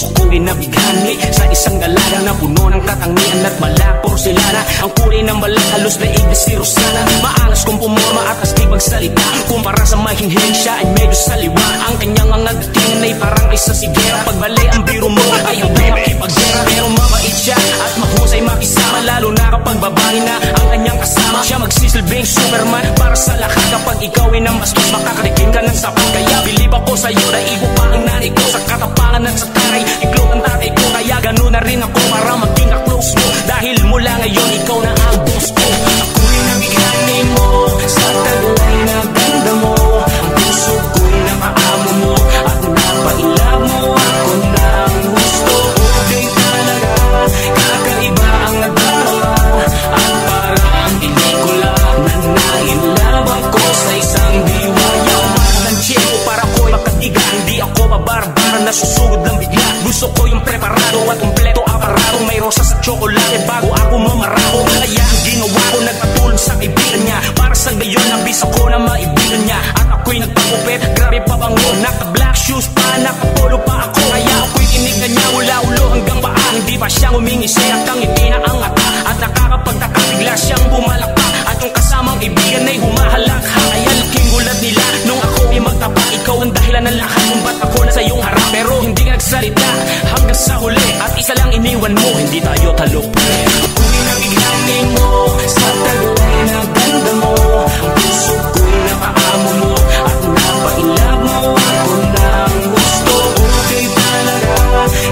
puso ko'y nabighani sa isang dalaga na puno ng katangian at malak porselana. Ang kulay ng balat halos daig na si Rosana. Maangas kung pumorma at astig magsalita, kumpara sa mahinhin siya ay medyo saliwa. Ang kanyang mga dating ay parang isa sigera. Pagbali ang biro mo ay hanggang makipaggera. Pero mabait siya at mahusay makisama, lalo na kapag babae na ang kanyang kasama. Siya magsisilbing Superman para sa lahat. Kapag ikaw ay nambastos, makakarikin ka ng sapat. Kaya bilib ako sa'yo, naigo pa ang nanay ko sa katapangan at sa taray. Iglog ang tatay ko, kaya ganun na rin ako para maging ka-close mo. Dahil mula ngayon, ikaw na ang boss ko. Ako'y nabighani mo sa taglay na ganda mo. Ang puso ko'y nakaamo mo at napailab mo ako ng gusto. Okay talaga, kakaiba ang nagdarawa at parang hindi ko lang na nainlab ako sa isang diwa. Yaman ng tiyempo para ko'y makatiga, hindi ako mabarbara na susugod lang bigla. Gusto ko yung preparado at kumpleto aparado, may rosas at tsokolate bago ako mamarako. Kaya ang ginawa ko, nagpatulong sa kaibigan niya para sa gayon nabis ako na maibigan niya. At ako'y nagpapupet, grabe pa bango, naka-black shoes pa, nakapolo pa ako. Kaya ako'y tinignan niya mula ulo hanggang paa. Hindi pa siyang umingisi at ang ngiti na ang ata, at nakakapagtaka bigla siyang bumalakpak. At yung kasamang ibigan ay humahalakha. Kaya laking gulat nila nung ako'y magtapak. Ikaw ang dahilan ng lahat kung ba't ako na sa iyong harap. Pero hindi ka nagsalita hanggang sa huli, at isa lang iniwan mo, hindi tayo talok. Ako'y nabighani mo sa taglay na ganda mo. Ang puso ko'y nakaamo mo at napailab mo ako ng gusto. Okay talaga,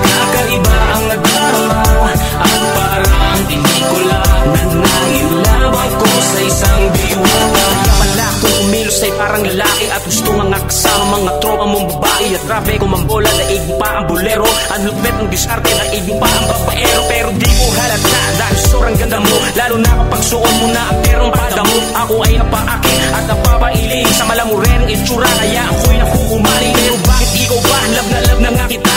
kakaiba ang nagdarawa at parang hindi ko lang na nailab ako sa isang diwa. Pala kung kumilos ay parang lalaki at gusto mga kasama mga tropa mong babae. At grabe kung mambola, daig mo pa ang bolero. Ang lupit ng diskarte, daig mo pa ang babaero. Pero di ko halata dahil sobrang ganda mo, lalo na kapag suot mo na ang terong pada mo. Ako ay napaakit at napapailing sa malamuren itsura, kaya ako'y nakukumali. Pero bakit ikaw ba? Love na nga kita